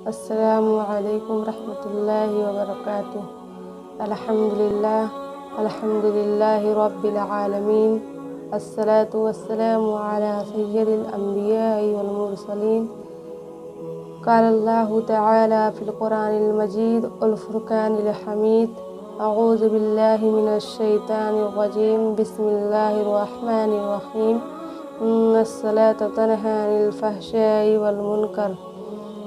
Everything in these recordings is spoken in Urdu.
السلام علیکم ورحمۃ اللہ وبرکاتہ۔ الحمد للہ رب العالمین، الصلاۃ والسلام علی سید الانبیاء والمرسلین۔ قال اللہ تعالی فی القرآن المجید والفرقان الحمید، اعوذ باللہ من الشیطان الرجیم، بسم اللہ الرحمن الرحیم۔ ان الصلاۃ تنہی عن الفحشاء والمنکر،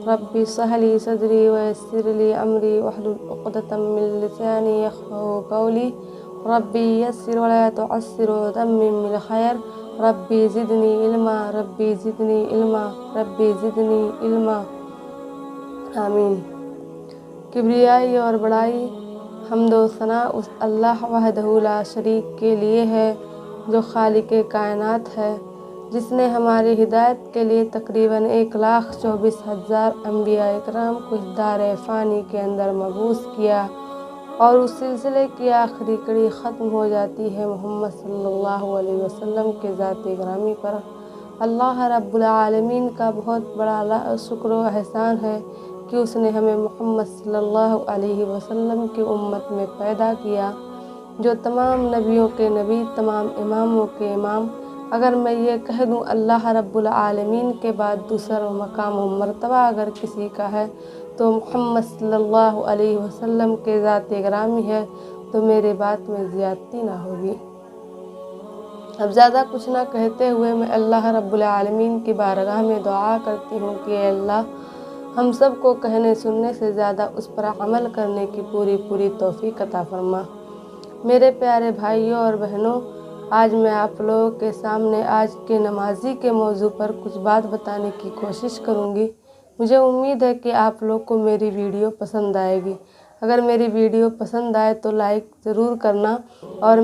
رب اشرح لی صدری ویسر لی امری واحلل عقدۃ من لسانی یفقہوا قولی، رب یسر ولا تعسر وتمم بالخیر، رب زدنی علما، رب زدنی علما، رب زدنی علما، آمین۔ کبریائی اور بڑائی، حمد و ثنا اس اللہ وحدہ لا شریک کے لیے ہے جو خالق کائنات ہے، جس نے ہماری ہدایت کے لیے تقریباً 1,24,000 انبیاء اکرام کو اس دار فانی کے اندر مبعوث کیا، اور اس سلسلے کی آخری کڑی ختم ہو جاتی ہے محمد صلی اللہ علیہ وسلم کے ذات گرامی پر۔ اللہ رب العالمین کا بہت بڑا شکر و احسان ہے کہ اس نے ہمیں محمد صلی اللہ علیہ وسلم کی امت میں پیدا کیا، جو تمام نبیوں کے نبی، تمام اماموں کے امام۔ اگر میں یہ کہہ دوں اللہ رب العالمین کے بعد دوسرا مقام و مرتبہ اگر کسی کا ہے تو محمد صلی اللہ علیہ وسلم کے ذات گرامی ہے، تو میرے بات میں زیادتی نہ ہوگی۔ اب زیادہ کچھ نہ کہتے ہوئے میں اللہ رب العالمین کی بارگاہ میں دعا کرتی ہوں کہ اے اللہ، ہم سب کو کہنے سننے سے زیادہ اس پر عمل کرنے کی پوری توفیق عطا فرما۔ میرے پیارے بھائیوں اور بہنوں، آج میں آپ لوگوں کے سامنے آج کے نمازی کے موضوع پر کچھ بات بتانے کی کوشش کروں گی۔ مجھے امید ہے کہ آپ لوگ کو میری ویڈیو پسند آئے گی۔ اگر میری ویڈیو پسند آئے تو لائک ضرور کرنا، اور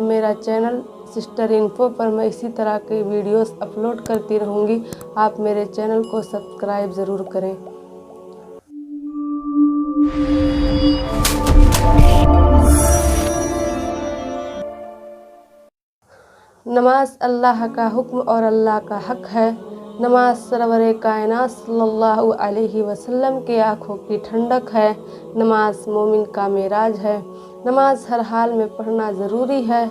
میرا چینل سسٹر انفو پر میں اسی طرح کے ویڈیوز اپلوڈ کرتی رہوں گی، آپ میرے چینل کو سبسکرائب ضرور کریں۔ نماز اللہ کا حکم اور اللہ کا حق ہے۔ نماز سرور کائنات صلی اللہ علیہ وسلم کی آنکھوں کی ٹھنڈک ہے۔ نماز مومن کا معراج ہے۔ نماز ہر حال میں پڑھنا ضروری ہے۔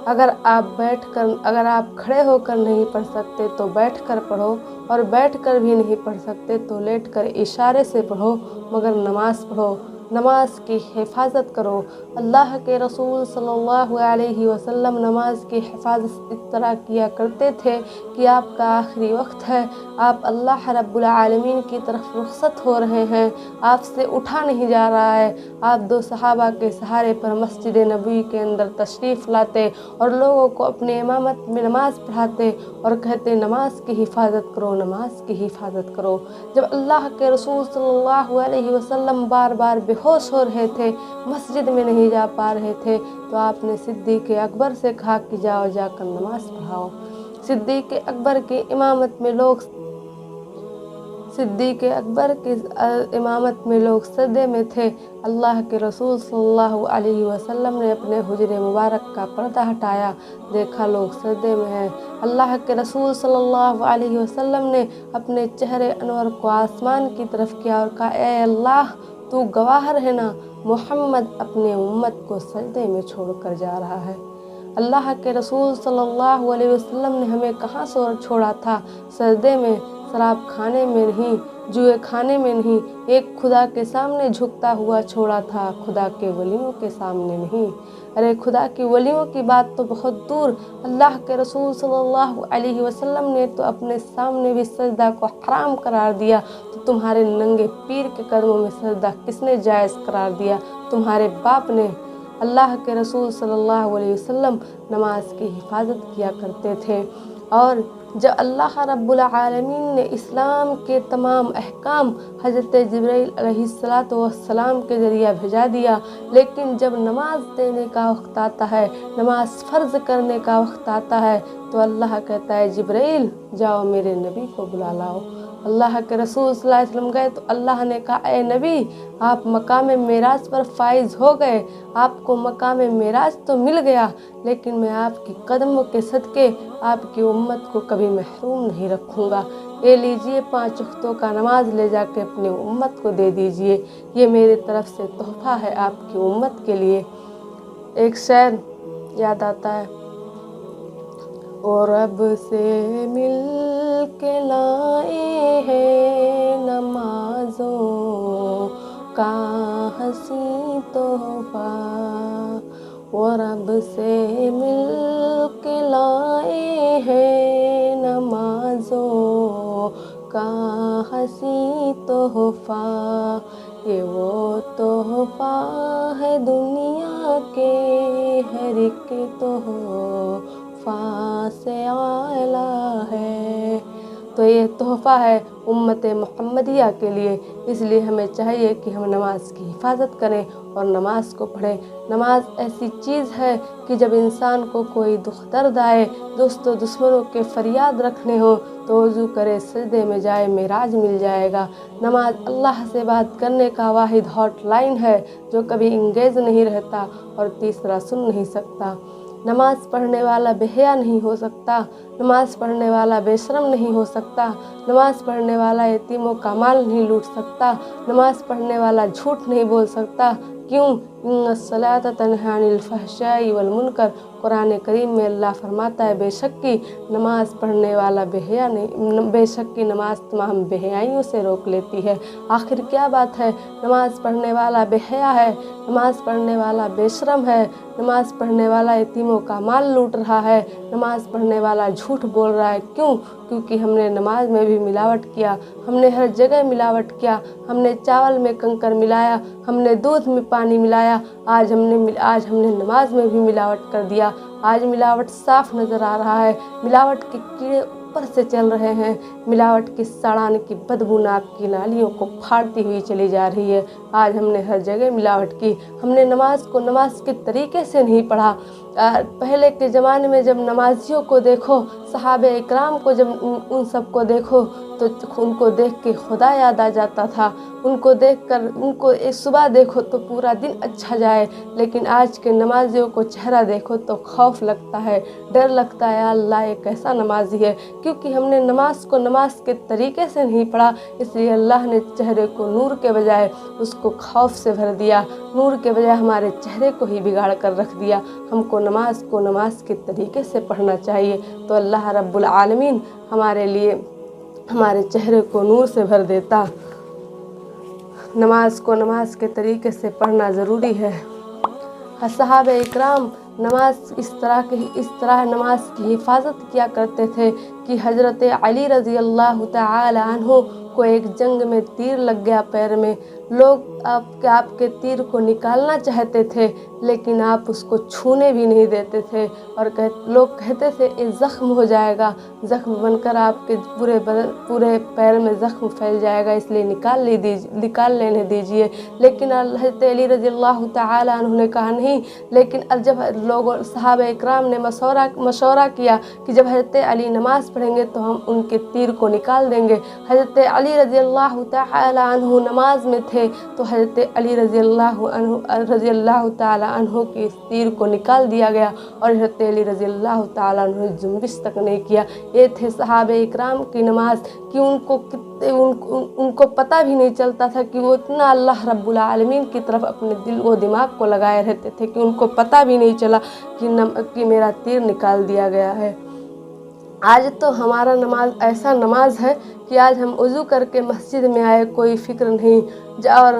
اگر آپ کھڑے ہو کر نہیں پڑھ سکتے تو بیٹھ کر پڑھو، اور بیٹھ کر بھی نہیں پڑھ سکتے تو لیٹ کر اشارے سے پڑھو، مگر نماز پڑھو، نماز کی حفاظت کرو۔ اللہ کے رسول صلی اللہ علیہ وسلم نماز کی حفاظت اس طرح کیا کرتے تھے کہ آپ کا آخری وقت ہے، آپ اللہ رب العالمین کی طرف رخصت ہو رہے ہیں، آپ سے اٹھا نہیں جا رہا ہے، آپ 2 صحابہ کے سہارے پر مسجد نبوی کے اندر تشریف لاتے اور لوگوں کو اپنے امامت میں نماز پڑھاتے اور کہتے نماز کی حفاظت کرو، نماز کی حفاظت کرو۔ جب اللہ کے رسول صلی اللہ علیہ وسلم بار بار بے ہوش ہو رہے تھے، مسجد میں نہیں جا پا رہے تھے، تو آپ نے صدیق اکبر سے کہا کہ جا کر نماز پڑھاؤ۔ صدیق اکبر کی امامت میں لوگ سجدے میں تھے۔ اللہ کے رسول صلی اللہ علیہ وسلم نے اپنے حجر مبارک کا پردہ ہٹایا، دیکھا لوگ سجدے میں ہیں۔ اللہ کے رسول صلی اللہ علیہ وسلم نے اپنے چہرے انور کو آسمان کی طرف کیا اور کہا اے اللہ، تو گواہ رہنا، محمد اپنے امت کو سجدے میں چھوڑ کر جا رہا ہے۔ اللہ کے رسول صلی اللہ علیہ وسلم نے ہمیں کہاں چھوڑا تھا؟ سجدے میں، شراب کھانے میں نہیں، جوئے کھانے میں نہیں، ایک خدا کے سامنے جھکتا ہوا چھوڑا تھا، خدا کے ولیوں کے سامنے نہیں۔ ارے خدا کی ولیوں کی بات تو بہت دور، اللہ کے رسول صلی اللہ علیہ وسلم نے تو اپنے سامنے بھی سجدہ کو حرام قرار دیا، تو تمہارے ننگے پیر کے قدموں میں سجدہ کس نے جائز قرار دیا؟ تمہارے باپ نے۔ اللہ کے رسول صلی اللہ علیہ وسلم نماز کی حفاظت کیا کرتے تھے، اور جب اللہ رب العالمین نے اسلام کے تمام احکام حضرت جبرائیل علیہ السلام کے ذریعہ بھیجا دیا، لیکن جب نماز دینے کا وقت آتا ہے، نماز فرض کرنے کا وقت آتا ہے، تو اللہ کہتا ہے جبرائیل جاؤ میرے نبی کو بلا لاؤ۔ اللہ کے رسول صلی اللہ علیہ وسلم گئے تو اللہ نے کہا اے نبی آپ مقام معراج پر فائز ہو گئے، آپ کو مقام معراج تو مل گیا، لیکن میں آپ کی قدموں کے صدقے آپ کی امت کو کبھی محروم نہیں رکھوں گا۔ یہ لیجئے 5 وقتوں کا نماز لے جا کے اپنی امت کو دے دیجئے، یہ میری طرف سے تحفہ ہے آپ کی امت کے لیے۔ ایک شعر یاد آتا ہے، اور رب سے مل کے لائے ہیں نمازوں کا حسین تحفہ، وہ رب سے مل کے لائے ہیں نمازوں کا حسین تحفہ، یہ وہ تحفہ ہے دنیا کے ہر ایک تحفہ سے اعلیٰ ہے۔ تو یہ تحفہ ہے امت محمدیہ کے لیے، اس لیے ہمیں چاہیے کہ ہم نماز کی حفاظت کریں اور نماز کو پڑھیں۔ نماز ایسی چیز ہے کہ جب انسان کو کوئی دکھ درد آئے، دوست و دشمنوں کے فریاد رکھنے ہو تو وضو کرے، سجدے میں جائے، معراج مل جائے گا۔ نماز اللہ سے بات کرنے کا واحد ہاٹ لائن ہے جو کبھی انگیج نہیں رہتا اور تیسرا سن نہیں سکتا۔ نماز پڑھنے والا بے حیا نہیں ہو سکتا، نماز پڑھنے والا بے شرم نہیں ہو سکتا، نماز پڑھنے والا یتیموں کا مال نہیں لوٹ سکتا، نماز پڑھنے والا جھوٹ نہیں بول سکتا۔ کیوں؟ ان الصلاۃ تنہی عن الفحشاء والمنکر، قرآن کریم میں اللہ فرماتا ہے بے شک کہ نماز پڑھنے والا بے حیا نہیں، بے شک کہ نماز تمام بے حیائیوں سے روک لیتی ہے۔ آخر کیا بات ہے؟ نماز پڑھنے والا بے حیا ہے، نماز پڑھنے والا بے شرم ہے، نماز پڑھنے والا یتیموں کا مال لوٹ رہا ہے، نماز پڑھنے والا جھوٹ بول رہا ہے۔ کیوں؟ کیونکہ ہم نے نماز میں بھی ملاوٹ کیا، ہم نے ہر جگہ ملاوٹ کیا، ہم نے چاول میں کنکر ملایا، ہم نے دودھ میں پانی ملایا، آج ہم نے نماز میں بھی ملاوٹ کر دیا۔ آج ملاوٹ صاف نظر آ رہا ہے، ملاوٹ کے کیڑے اوپر سے چل رہے ہیں، ملاوٹ کی سڑان کی بدبو ناک کی نالیوں کو پھاڑتی ہوئی چلی جا رہی ہے۔ آج ہم نے ہر جگہ ملاوٹ کی، ہم نے نماز کو نماز کے طریقے سے نہیں پڑھا۔ پہلے کے زمانے میں جب نمازیوں کو دیکھو، صحابہ اکرام کو جب ان سب کو دیکھو تو ان کو دیکھ کے خدا یاد آ جاتا تھا، ان کو دیکھ کر ان کو صبح دیکھو تو پورا دن اچھا جائے، لیکن آج کے نمازیوں کو چہرہ دیکھو تو خوف لگتا ہے، ڈر لگتا ہے، اللہ یہ کیسا نمازی ہے، کیونکہ ہم نے نماز کو نماز کے طریقے سے نہیں پڑھا، اس لیے اللہ نے چہرے کو نور کے بجائے اس کو خوف سے بھر دیا، نور کے بجائے ہمارے چہرے کو ہی بگاڑ کر رکھ دیا۔ ہم کو نماز کے طریقے سے پڑھنا چاہیے تو اللہ رب العالمین ہمارے لیے ہمارے چہرے کو نور سے بھر دیتا۔ نماز کو نماز کے طریقے سے پڑھنا ضروری ہے۔ صحابہ اکرام نماز اس طرح نماز کی حفاظت کیا کرتے تھے کہ حضرت علی رضی اللہ تعالی عنہ کو ایک جنگ میں تیر لگ گیا پیر میں، لوگ آپ کے تیر کو نکالنا چاہتے تھے لیکن آپ اس کو چھونے بھی نہیں دیتے تھے، اور لوگ کہتے تھے یہ زخم ہو جائے گا، زخم بن کر آپ کے پورے پیر میں زخم پھیل جائے گا، اس لیے نکال لینے دیجئے، لیکن حضرت علی رضی اللہ تعالی عنہ نے کہا نہیں۔ لیکن جب صحابہ اکرام نے مشورہ کیا کہ جب حضرت علی نماز پڑھیں گے تو ہم ان کے تیر کو نکال دیں گے، حضرت علی رضی اللہ تعالی عنہ نماز میں تھے تو حضرت علی رضی اللہ تعالی عنہ کی اس تیر کو نکال دیا گیا، اور حضرت علی رضی اللہ تعالی عنہ نے جنبش تک نہیں کیا۔ یہ تھے صحابہ اکرام کی نماز کہ ان کو پتہ بھی نہیں چلتا تھا کہ وہ اتنا اللہ رب العالمین کی طرف اپنے دل و دماغ کو لگائے رہتے تھے کہ ان کو پتہ بھی نہیں چلا کہ میرا تیر نکال دیا گیا ہے۔ آج تو ہمارا نماز ایسا نماز ہے کہ آج ہم وضو کر کے مسجد میں آئے کوئی فکر نہیں، اور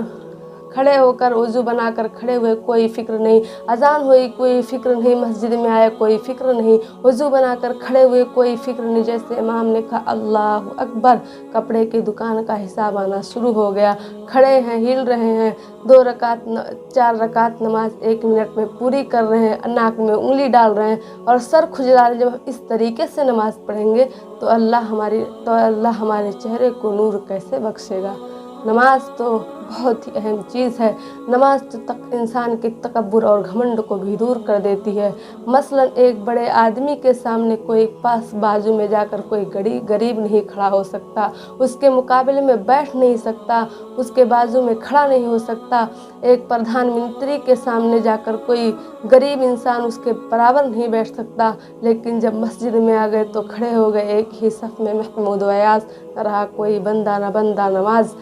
کھڑے ہو کر وضو بنا کر کھڑے ہوئے کوئی فکر نہیں، اذان ہوئی کوئی فکر نہیں، مسجد میں آئے کوئی فکر نہیں، وضو بنا کر کھڑے ہوئے کوئی فکر نہیں، جیسے امام نے کہا اللہ اکبر کپڑے کی دکان کا حساب آنا شروع ہو گیا، کھڑے ہیں، ہل رہے ہیں، 4 رکعت نماز 1 منٹ میں پوری کر رہے ہیں، ناک میں انگلی ڈال رہے ہیں اور سر کھجلا رہے ہیں۔ جب اس طریقے سے نماز پڑھیں گے تو اللہ ہمارے چہرے کو نور کیسے بخشے گا؟ نماز تو بہت ہی اہم چیز ہے۔ نماز تو تک انسان کے تکبر اور گھمنڈ کو بھی دور کر دیتی ہے۔ مثلاً ایک بڑے آدمی کے سامنے کوئی پاس بازو میں جا کر کوئی غریب نہیں کھڑا ہو سکتا، اس کے مقابلے میں بیٹھ نہیں سکتا، اس کے بازو میں کھڑا نہیں ہو سکتا۔ ایک پردھان منتری کے سامنے جا کر کوئی غریب انسان اس کے برابر نہیں بیٹھ سکتا، لیکن جب مسجد میں آ گئے تو کھڑے ہو گئے ایک ہی صف میں محمود و ایاز، نہ رہا کوئی بندہ نہ بندہ نماز۔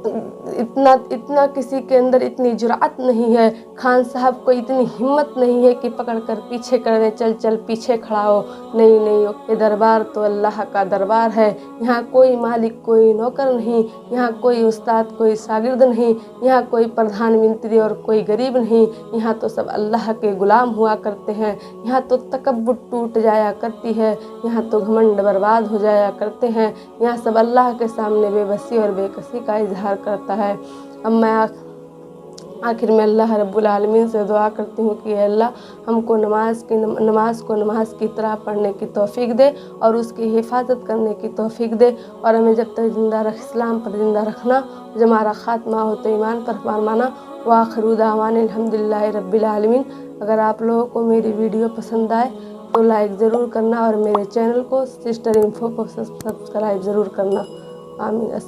اتنا کسی کے اندر اتنی جرأت نہیں ہے، خان صاحب کو اتنی ہمت نہیں ہے کہ پکڑ کر پیچھے کر دیں، چل پیچھے کھڑا ہو۔ نہیں، یہ دربار تو اللہ کا دربار ہے، یہاں کوئی مالک کوئی نوکر نہیں، یہاں کوئی استاد کوئی شاگرد نہیں، یہاں کوئی پردھان منتری اور کوئی غریب نہیں، یہاں تو سب اللہ کے غلام ہوا کرتے ہیں، یہاں تو تکبر ٹوٹ جایا کرتی ہے، یہاں تو گھمنڈ برباد ہو جایا کرتے ہیں، یہاں سب اللہ کے سامنے بے بسی اور بے کسی کا اظہار کرتا ہے۔ اب میں آخر میں اللہ رب العالمین سے دعا کرتی ہوں کہ اے اللہ ہم کو نماز کی طرح پڑھنے کی توفیق دے اور اس کی حفاظت کرنے کی توفیق دے، اور ہمیں جب تک اسلام پر زندہ رکھنا، جب ہمارا خاتمہ ہو تو ایمان پر فرمانا۔ وآخر دعوانا الحمدللہ رب العالمین۔ اگر آپ لوگوں کو میری ویڈیو پسند آئے تو لائک ضرور کرنا اور میرے چینل کو سسٹر انفو کو سبسکرائب ضرور کرنا۔ آمین۔